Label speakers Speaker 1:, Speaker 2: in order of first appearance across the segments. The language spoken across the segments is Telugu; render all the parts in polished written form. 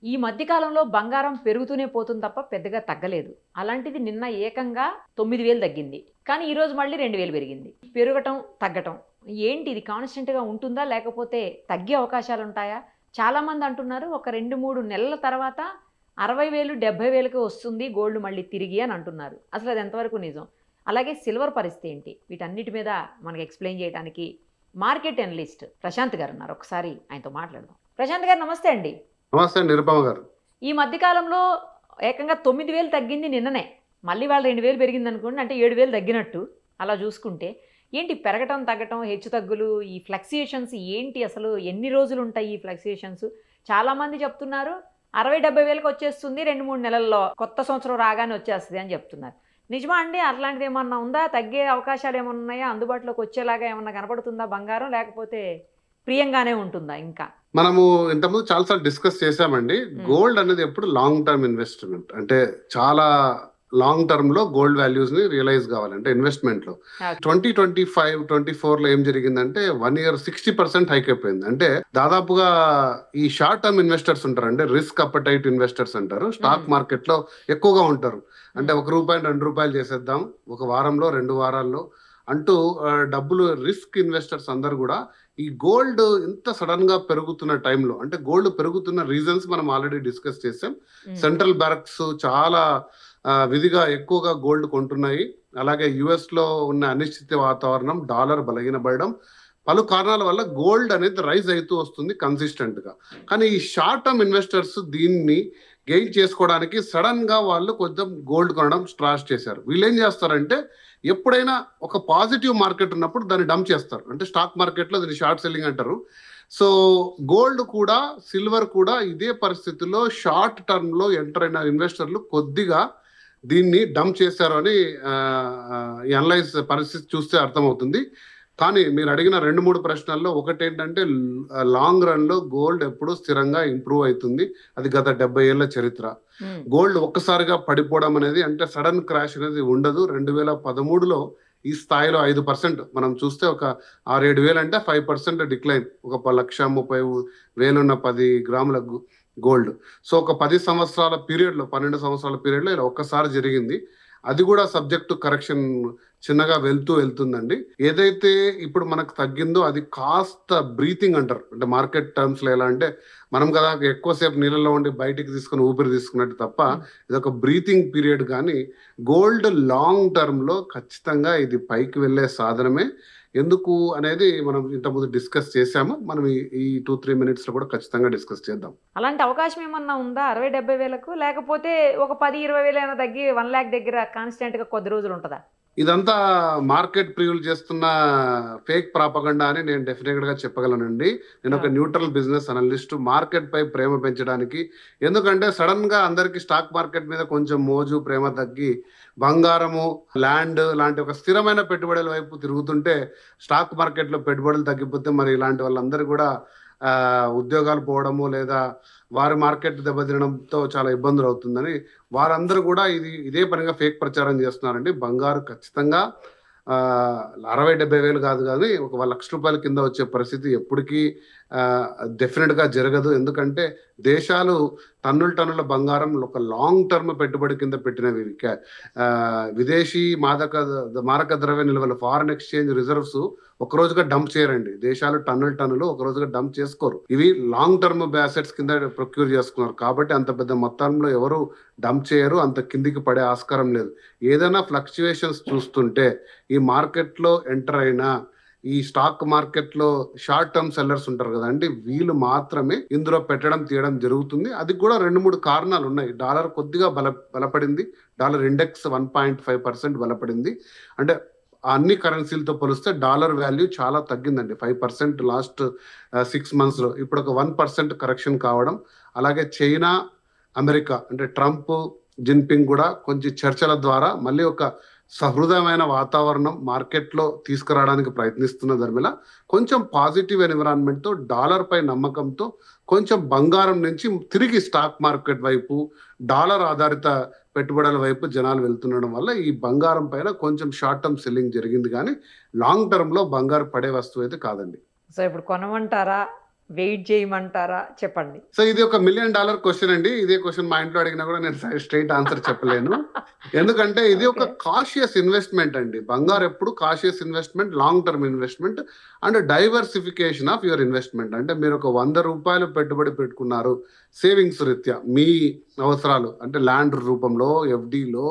Speaker 1: ఈ మధ్య కాలంలో బంగారం పెరుగుతూనే పోతుంది తప్ప పెద్దగా తగ్గలేదు. అలాంటిది నిన్న ఏకంగా 9,000 తగ్గింది. కానీ ఈరోజు మళ్ళీ 2,000 పెరిగింది. పెరగటం, తగ్గటం ఏంటి ఇది కాన్స్టెంట్‌గా ఉంటుందా? లేకపోతే తగ్గే అవకాశాలుంటాయా? చాలామంది అంటున్నారు ఒక 2, 3 నెలల తర్వాత 60,000, 70,000కి వస్తుంది గోల్డ్ మళ్ళీ తిరిగి అని అంటున్నారు. అసలు అది ఎంతవరకు నిజం? అలాగే సిల్వర్ పరిస్థితి ఏంటి? వీటన్నిటి మీద మనకి ఎక్స్‌ప్లెయిన్ చేయడానికి మార్కెట్ అనలిస్ట్ ప్రశాంత్ గారు ఉన్నారు. ఒకసారి ఆయనతో మాట్లాడదాం. ప్రశాంత్ గారు నమస్తే అండి.
Speaker 2: నమస్తే నిరుపమ గారు.
Speaker 1: ఈ మధ్య కాలంలో ఏకంగా 9,000 తగ్గింది నిన్ననే. మళ్ళీ వాళ్ళు 2,000 పెరిగింది అనుకోండి. అంటే 7,000 తగ్గినట్టు అలా చూసుకుంటే. ఏంటి పెరగటం, తగ్గటం, హెచ్చు తగ్గులు, ఈ ఫ్లక్చుయేషన్స్ ఏంటి అసలు? ఎన్ని రోజులు ఉంటాయి ఈ ఫ్లక్చుయేషన్స్? చాలామంది చెప్తున్నారు 60,000-70,000కి వచ్చేస్తుంది 2-3 నెలల్లో. కొత్త సంవత్సరం రాగానే వచ్చేస్తుంది అని చెప్తున్నారు. నిజమా అండి? అట్లాంటిది ఏమన్నా ఉందా? తగ్గే అవకాశాలు ఏమన్నా ఉన్నాయా? అందుబాటులోకి వచ్చేలాగా ఏమన్నా కనపడుతుందా బంగారం? లేకపోతే ప్రియంగానే ఉంటుందా ఇంకా?
Speaker 2: మనము ఇంతకుముందు చాలాసార్లు డిస్కస్ చేశామండి. గోల్డ్ అనేది ఎప్పుడు లాంగ్ టర్మ్ ఇన్వెస్ట్మెంట్. అంటే చాలా లాంగ్ టర్మ్ లో గోల్డ్ వాల్యూస్ ని రియలైజ్ కావాలంటే ఇన్వెస్ట్మెంట్ లో 2025, 24 లో ఏం జరిగిందంటే 1 year 60% హైక్ అయిపోయింది. అంటే దాదాపుగా ఈ షార్ట్ టర్మ్ ఇన్వెస్టర్స్ ఉంటారు, అంటే రిస్క్ అపటైట్ ఇన్వెస్టర్స్ అంటారు. స్టాక్ మార్కెట్ లో ఎక్కువగా ఉంటారు. అంటే ₹1, ₹2 చేసేద్దాం ఒక వారంలో 2 వారాల్లో అంటూ డబ్బులు రిస్క్ ఇన్వెస్టర్స్ అందరు కూడా ఈ గోల్డ్ ఇంత సడన్ గా పెరుగుతున్న టైంలో, అంటే గోల్డ్ పెరుగుతున్న రీజన్స్ మనం ఆల్రెడీ డిస్కస్ చేసాం. సెంట్రల్ బ్యాంక్స్ చాలా విధిగా ఎక్కువగా గోల్డ్ కొంటున్నాయి. అలాగే యుఎస్ లో ఉన్న అనిశ్చిత వాతావరణం, డాలర్ బలహీనపడడం, పలు కారణాల వల్ల గోల్డ్ అనేది రైజ్ అవుతూ వస్తుంది కన్సిస్టెంట్ గా. కానీ ఈ షార్ట్ టర్మ్ ఇన్వెస్టర్స్ దీన్ని గెయిన్ చేసుకోవడానికి సడన్ గా వాళ్ళు కొంచెం గోల్డ్ కొనడం స్టార్ట్ చేశారు. వీళ్ళు ఏం చేస్తారంటే ఎప్పుడైనా ఒక పాజిటివ్ మార్కెట్ ఉన్నప్పుడు దాన్ని డంప్ చేస్తారు. అంటే స్టాక్ మార్కెట్ లో దీన్ని షార్ట్ సెల్లింగ్ అంటారు. సో గోల్డ్ కూడా సిల్వర్ కూడా ఇదే పరిస్థితుల్లో షార్ట్ టర్మ్ లో ఎంటర్ అయిన ఇన్వెస్టర్లు కొద్దిగా దీన్ని డంప్ చేశారు అని అనలైజ్ పరిస్థితి చూస్తే అర్థమవుతుంది. కానీ మీరు అడిగిన 2-3 ప్రశ్నల్లో ఒకటి ఏంటంటే లాంగ్ రన్ లో గోల్డ్ ఎప్పుడు స్థిరంగా ఇంప్రూవ్ అవుతుంది. అది గత 70 ఏళ్ల చరిత్ర. గోల్డ్ ఒక్కసారిగా పడిపోవడం అనేది, అంటే సడన్ క్రాష్ అనేది ఉండదు. 2013లో ఈ స్థాయిలో 5% మనం చూస్తే ఒక 6-7 వేలు అంటే 5% డిక్లైన్. ఒక 1,30,000 ఉన్న 10 గ్రాముల గోల్డ్. సో ఒక 10 సంవత్సరాల పీరియడ్ లో, 12 సంవత్సరాల పీరియడ్ లో ఇలా ఒక్కసారి జరిగింది. అది కూడా సబ్జెక్ట్ టు కరెక్షన్ చిన్నగా వెళ్తుందండి. ఏదైతే ఇప్పుడు మనకు తగ్గిందో అది కాస్త బ్రీతింగ్ అంటారు. అంటే మార్కెట్ టర్మ్స్ లో ఎలా అంటే మనం కదా ఎక్కువసేపు నీళ్ళలో ఉండి బయటికి తీసుకుని ఊపిరి తీసుకున్నట్టు తప్ప ఇది ఒక బ్రీతింగ్ పీరియడ్. కానీ గోల్డ్ లాంగ్ టర్మ్ లో ఖచ్చితంగా ఇది పైకి వెళ్లే సాధనమే. ఎందుకు అనేది మనం ఇంతకుముందు డిస్కస్ చేశాము. మనం ఈ 2-3 మినిట్స్ లో కూడా ఖచ్చితంగా డిస్కస్ చేద్దాం.
Speaker 1: అలాంటి అవకాశం ఏమన్నా ఉందా 60,000-70,000కు? లేకపోతే ఒక 10,000-20,000 అయినా తగ్గి 1,00,000 దగ్గర కాన్స్టెంట్ గా కొద్ది రోజులు ఉంటుందా?
Speaker 2: ఇదంతా మార్కెట్ ప్రివ్యూలు చేస్తున్న ఫేక్ ప్రాపగండా అని నేను డెఫినెట్ గా చెప్పగలనండి. నేను ఒక న్యూట్రల్ బిజినెస్ అనలిస్ట్. మార్కెట్ పై ప్రేమ పెంచడానికి, ఎందుకంటే సడన్ గా అందరికి స్టాక్ మార్కెట్ మీద కొంచెం మోజు ప్రేమ తగ్గి బంగారము, ల్యాండ్ లాంటి ఒక స్థిరమైన పెట్టుబడుల వైపు తిరుగుతుంటే స్టాక్ మార్కెట్ లో పెట్టుబడులు తగ్గిపోతే మరి ఇలాంటి వాళ్ళందరూ కూడా ఉద్యోగాలు పోవడము లేదా వారి మార్కెట్ దెబ్బతినడంతో చాలా ఇబ్బందులు అవుతుందని వారందరూ కూడా ఇదే పనిగా ఫేక్ ప్రచారం చేస్తున్నారండి. బంగారు ఖచ్చితంగా 60,000-70,000 వేలు కాదు, కానీ ఒక ₹1,00,000 కింద వచ్చే పరిస్థితి ఎప్పటికీ డెఫినెట్ గా జరగదు. ఎందుకంటే దేశాలు టన్నుల బంగారం ఒక లాంగ్ టర్మ్ పెట్టుబడి కింద పెట్టినవి. విదేశీ మారక ద్రవ్య నిల్వలు, ఫారెన్ ఎక్స్చేంజ్ రిజర్వ్స్ ఒక రోజుగా డంప్ చేయరండి. దేశాలు టన్నులు ఒక రోజుగా డంప్ చేసుకోరు. ఇవి లాంగ్ టర్మ్ అసెట్స్ కింద ప్రొక్యూర్ చేసుకున్నారు. కాబట్టి అంత పెద్ద మొత్తంలో ఎవరు డంప్ చేయరు, అంత కిందికి పడే ఆస్కారం లేదు. ఏదైనా ఫ్లక్చుయేషన్స్ చూస్తుంటే ఈ మార్కెట్ లో ఎంటర్ అయినా ఈ స్టాక్ మార్కెట్ లో షార్ట్ టర్మ్ సెల్లర్స్ ఉంటారు కదండి, వీళ్ళు మాత్రమే ఇందులో పెట్టడం తీయడం జరుగుతుంది. అది కూడా 2-3 కారణాలు ఉన్నాయి. డాలర్ కొద్దిగా బలపడింది. Dollar index 1.5% బలపడింది. అంటే అన్ని కరెన్సీలతో పోలిస్తే డాలర్ వాల్యూ చాలా తగ్గిందండి. 5% లాస్ట్ 6 months లో. ఇప్పుడు ఒక 1% కరెక్షన్ కావడం. అలాగే చైనా, అమెరికా అంటే ట్రంప్, జిన్పింగ్ కూడా కొంచెం చర్చల ద్వారా మళ్ళీ ఒక సహృదయమైన వాతావరణం మార్కెట్లో తీసుకురావడానికి ప్రయత్నిస్తున్న ధర్మిలా కొంచెం పాజిటివ్ ఎన్విరాన్మెంట్ తో, డాలర్ పై నమ్మకంతో కొంచెం బంగారం నుంచి తిరిగి స్టాక్ మార్కెట్ వైపు, డాలర్ ఆధారిత పెట్టుబడుల వైపు జనాలు వెళ్తుండడం వల్ల ఈ బంగారం పైన కొంచెం షార్ట్ టర్మ్ సెల్లింగ్ జరిగింది. కానీ లాంగ్ టర్మ్ లో బంగారు పడే వస్తువు అయితే కాదండి.
Speaker 1: సో ఇప్పుడు కొనమంటారా? వెయిట్ చేయమంటారా? చెప్పండి.
Speaker 2: సో ఇది ఒక $1 మిలియన్ క్వశ్చన్ అండి. ఇదే క్వశ్చన్ మా ఇంట్లో అడిగినా కూడా నేను స్ట్రైట్ ఆన్సర్ చెప్పలేను. ఎందుకంటే ఇది ఒక కాషియస్ ఇన్వెస్ట్మెంట్ అండి. బంగారు ఎప్పుడు cautious investment, long term investment and diversification of your investment. అంటే మీరు ఒక ₹100 పెట్టుబడి పెట్టుకున్నారు సేవింగ్స్ రీత్యా, మీ అవసరాలు అంటే ల్యాండ్ రూపంలో, ఎఫ్డీలో,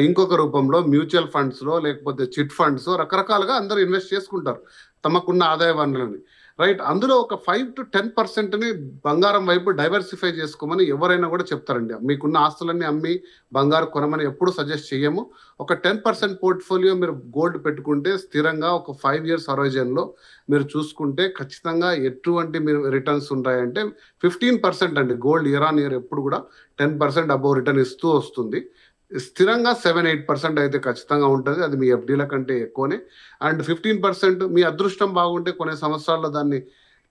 Speaker 2: ఇంకొక రూపంలో మ్యూచువల్ ఫండ్స్లో, లేకపోతే చిట్ ఫండ్స్, రకరకాలుగా అందరూ ఇన్వెస్ట్ చేసుకుంటారు తమకున్న ఆదాయ వనరులని. రైట్, అందులో ఒక 5 to 10%ని బంగారం వైపు డైవర్సిఫై చేసుకోమని ఎవరైనా కూడా చెప్తారండి. మీకున్న ఆస్తులన్నీ అమ్మి బంగారు కొనమని ఎప్పుడు సజెస్ట్ చేయము. ఒక 10% పోర్ట్ఫోలియో మీరు గోల్డ్ పెట్టుకుంటే స్థిరంగా ఒక 5 years హొరైజన్లో మీరు చూసుకుంటే ఖచ్చితంగా ఎటువంటి మీరు రిటర్న్స్ ఉంటాయంటే 15% అండి. గోల్డ్ ఇయర్ ఆన్ ఇయర్ ఎప్పుడు కూడా 10% అబోవ్ రిటర్న్ ఇస్తూ వస్తుంది. స్థిరంగా 7-8% అయితే ఖచ్చితంగా ఉంటుంది. అది మీ ఎఫ్డీల కంటే ఎక్కువనే. అండ్ 15% మీ అదృష్టం బాగుంటే కొన్ని సంవత్సరాల్లో దాన్ని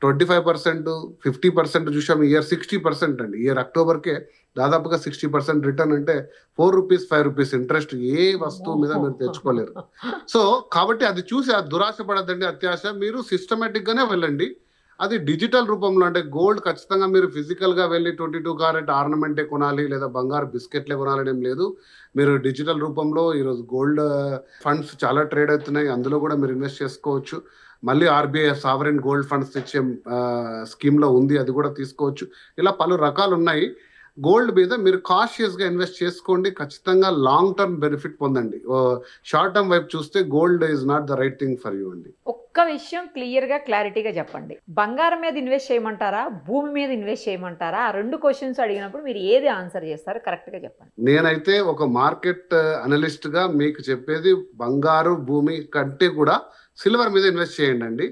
Speaker 2: 25%, 50% చూసాం. ఇయర్ 60% అండి. ఇయర్ అక్టోబర్కే దాదాపుగా 60% రిటర్న్ అంటే ₹4, ₹5 ఇంట్రెస్ట్ ఏ వస్తువు మీద మీరు తెచ్చుకోలేరు. సో కాబట్టి అది చూసి అది దురాశ పడద్దండి, అత్యాశ. మీరు సిస్టమేటిక్ గానే వెళ్ళండి. అది డిజిటల్ రూపంలో అంటే గోల్డ్ ఖచ్చితంగా మీరు ఫిజికల్ గా వెళ్ళి 22 క్యారెట్ ఆర్నమెంటే కొనాలి లేదా బంగారు బిస్కెట్లే కొనాలని ఏం లేదు. మీరు డిజిటల్ రూపంలో ఈరోజు గోల్డ్ ఫండ్స్ చాలా ట్రేడ్ అవుతున్నాయి, అందులో కూడా మీరు ఇన్వెస్ట్ చేసుకోవచ్చు. మళ్ళీ ఆర్బీఐ సావరెన్ గోల్డ్ ఫండ్స్ తెచ్చే స్కీమ్ లో ఉంది, అది కూడా తీసుకోవచ్చు. ఇలా పలు రకాలు ఉన్నాయి. గోల్డ్ మీద మీరు కాషియస్ గా ఇన్వెస్ట్ చేసుకోండి. ఖచ్చితంగా లాంగ్ టర్మ్ బెనిఫిట్ పొందండి. షార్ట్ టర్మ్ వైపు చూస్తే gold is not the right thing for you అండి.
Speaker 1: ఒక్క విషయం క్లియర్గా క్లారిటీగా చెప్పండి. బంగారం మీద ఇన్వెస్ట్ చేయమంటారా, భూమి మీద ఇన్వెస్ట్ చేయమంటారా? ఆ 2 క్వశ్చన్స్ అడిగినప్పుడు మీరు ఏది ఆన్సర్ చేస్తారు? కరెక్ట్గా చెప్పండి.
Speaker 2: నేనైతే ఒక మార్కెట్ అనలిస్ట్ గా మీకు చెప్పేది బంగారు భూమి కంటే కూడా సిల్వర్ మీద ఇన్వెస్ట్ చేయండి అండి.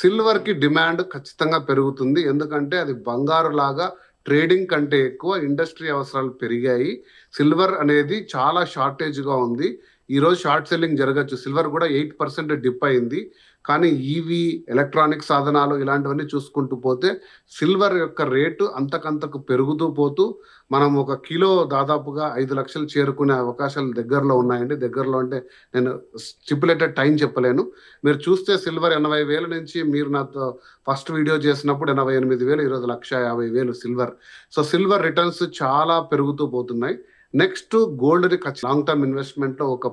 Speaker 2: సిల్వర్ కి డిమాండ్ ఖచ్చితంగా పెరుగుతుంది. ఎందుకంటే అది బంగారు లాగా ట్రేడింగ్ కంటే ఎక్కువ ఇండస్ట్రీ అవసరాలు పెరిగాయి. సిల్వర్ అనేది చాలా షార్టేజ్గా ఉంది. ఈరోజు షార్ట్ సెల్లింగ్ జరగచ్చు. సిల్వర్ కూడా 8% డిప్ అయింది. కానీ ఈవీ, ఎలక్ట్రానిక్ సాధనాలు ఇలాంటివన్నీ చూసుకుంటూ పోతే సిల్వర్ యొక్క రేటు అంతకంతకు పెరుగుతూ పోతూ మనం ఒక కిలో దాదాపుగా 5 లక్షలు చేరుకునే అవకాశాలు దగ్గరలో ఉన్నాయండి. దగ్గరలో అంటే నేను స్టిపులేటెడ్ టైం చెప్పలేను. మీరు చూస్తే సిల్వర్ 80,000 నుంచి, మీరు నాతో ఫస్ట్ వీడియో చేసినప్పుడు 88,000, ఈరోజు 1,50,000 సిల్వర్. సో సిల్వర్ రిటర్న్స్ చాలా పెరుగుతూ పోతున్నాయి. Next gold long term investment లో ఒక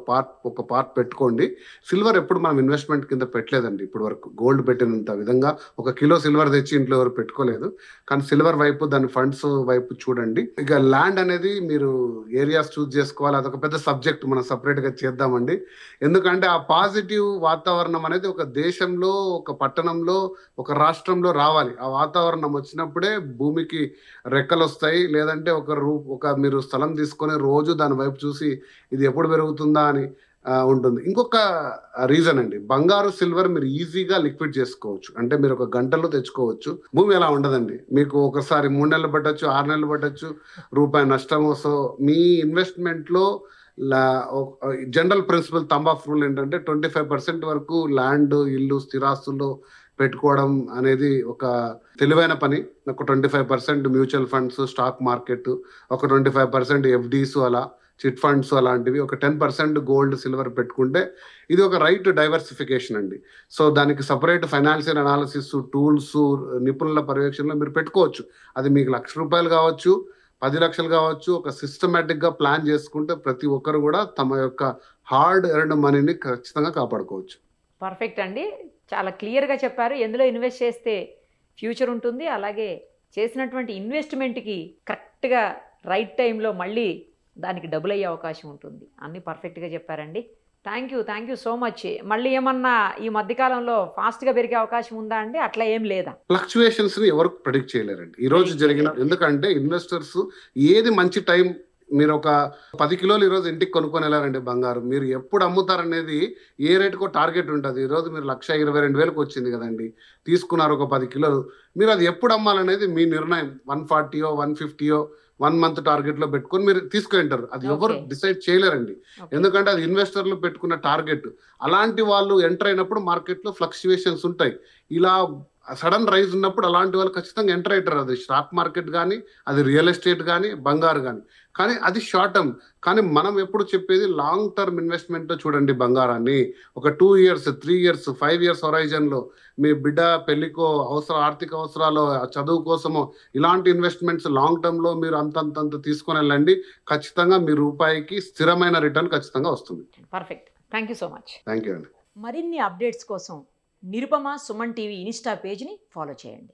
Speaker 2: పార్ట్ పెట్టుకోండి. సిల్వర్ ఎప్పుడు మనం ఇన్వెస్ట్మెంట్ కింద పెట్టలేదండి ఇప్పటి వరకు. గోల్డ్ పెట్టినంత విధంగా ఒక కిలో సిల్వర్ తెచ్చి ఇంట్లో ఎవరు పెట్టుకోలేదు. కానీ సిల్వర్ వైపు, దాని ఫండ్స్ వైపు చూడండి. ఇక ల్యాండ్ అనేది మీరు ఏరియాస్ చూస్ చేసుకోవాలి. అదొక పెద్ద సబ్జెక్ట్, మనం సపరేట్ గా చేద్దామండి. ఎందుకంటే ఆ పాజిటివ్ వాతావరణం అనేది ఒక దేశంలో, ఒక పట్టణంలో, ఒక రాష్ట్రంలో రావాలి. ఆ వాతావరణం వచ్చినప్పుడే భూమికి రెక్కలు వస్తాయి. లేదంటే ఒక మీరు స్థలం తీసుకొని రోజు దాని వైపు చూసి ఇది ఎప్పుడు పెరుగుతుందా అని ఉంటుంది. ఇంకొక రీజన్ అండి, బంగారు సిల్వర్ మీరు ఈజీగా లిక్విడ్ చేసుకోవచ్చు. అంటే మీరు ఒక గంటలో తెచ్చుకోవచ్చు. భూమి అలా ఉండదండి. మీకు ఒకసారి 3 నెలలు పట్టచ్చు, 6 నెలలు పట్టచ్చు, రూపాయి నష్టము. సో మీ ఇన్వెస్ట్మెంట్ లో general principal thumb of rule ఏంటంటే 25% వరకు ల్యాండ్, ఇల్లు, స్థిరాస్తుల్లో పెట్టుకోవడం అనేది ఒక తెలివైన పని. ఒక 25% మ్యూచువల్ ఫండ్స్, స్టాక్ మార్కెట్, ఒక 25% ఎఫ్డీస్, అలా చిట్ ఫండ్స్ అలాంటివి, ఒక 10% గోల్డ్, సిల్వర్ పెట్టుకుంటే ఇది ఒక రైట్ డైవర్సిఫికేషన్ అండి. సో దానికి సపరేట్ ఫైనాన్షియల్ అనాలిసిస్ టూల్స్, నిపుణుల పర్యవేక్షణలో మీరు పెట్టుకోవచ్చు. అది మీకు ₹1,00,000 కావచ్చు, 10 లక్షలు కావచ్చు. ఒక సిస్టమేటిక్ గా ప్లాన్ చేసుకుంటే ప్రతి ఒక్కరు కూడా తమ యొక్క హార్డ్ ఎర్న్డ్ మనీని ఖచ్చితంగా కాపాడుకోవచ్చు.
Speaker 1: పర్ఫెక్ట్ అండి, చాలా క్లియర్గా చెప్పారు. ఎందులో ఇన్వెస్ట్ చేస్తే ఫ్యూచర్ ఉంటుంది, అలాగే చేసినటువంటి ఇన్వెస్ట్మెంట్కి కరెక్ట్గా రైట్ టైంలో మళ్ళీ దానికి డబుల్ అయ్యే అవకాశం ఉంటుంది. అన్నీ పర్ఫెక్ట్గా చెప్పారండి. Thank you so much. మళ్ళీ ఏమన్నా ఈ మధ్యకాలంలో ఫాస్ట్గా పెరిగే అవకాశం ఉందా అండి? అట్లా ఏం లేదా?
Speaker 2: ఫ్లక్చుయేషన్స్ ని ఎవరు ప్రెడిక్ట్ చేయలేరండి ఈ రోజు జరిగిన. ఎందుకంటే ఇన్వెస్టర్స్ ఏది మంచి టైం, మీరు ఒక 10 కిలోలు ఈరోజు ఇంటికి కొనుక్కొని వెళ్ళారండి బంగారు, మీరు ఎప్పుడు అమ్ముతారనేది ఏ రేటుకో టార్గెట్ ఉంటుంది. ఈరోజు మీరు 1,22,000 వచ్చింది కదండి, తీసుకున్నారు ఒక 10 కిలోలు. మీరు అది ఎప్పుడు అమ్మాలనేది మీ నిర్ణయం. 140 150 1 మంత్ టార్గెట్ లో పెట్టుకొని మీరు తీసుకుంటారు. అది ఎవరు డిసైడ్ చేయలేరండి. ఎందుకంటే అది ఇన్వెస్టర్లు పెట్టుకున్న టార్గెట్. అలాంటి వాళ్ళు ఎంటర్ అయినప్పుడు మార్కెట్ లో ఫ్లక్చుయేషన్స్ ఉంటాయి. ఇలా సడన్ రైజ్ ఉన్నప్పుడు అలాంటి వాళ్ళు ఖచ్చితంగా ఎంటర్ అవుతారు. అది స్టాక్ మార్కెట్ కానీ, అది రియల్ ఎస్టేట్ కానీ, బంగారు కానీ. కానీ అది షార్ట్ టర్మ్. కానీ మనం ఎప్పుడు చెప్పేది లాంగ్ టర్మ్ ఇన్వెస్ట్మెంట్ చూడండి బంగారాన్ని. ఒక 2 ఇయర్స్, 3 ఇయర్స్, 5 ఇయర్స్ హొరైజన్లో మీ బిడ్డ పెళ్లికో, ఆర్థిక అవసరాలు, చదువు కోసమో ఇలాంటి ఇన్వెస్ట్మెంట్స్ లాంగ్ టర్మ్లో మీరు అంతంత తీసుకొని వెళ్ళండి. ఖచ్చితంగా మీ రూపాయికి స్థిరమైన రిటర్న్ ఖచ్చితంగా వస్తుంది.
Speaker 1: Perfect. Thank you so much.
Speaker 2: Thank you అండి.
Speaker 1: మరిన్ని అప్డేట్స్ కోసం నిరుపమ సుమన్ టీవీ ఇన్స్టా పేజ్ని ఫాలో చేయండి.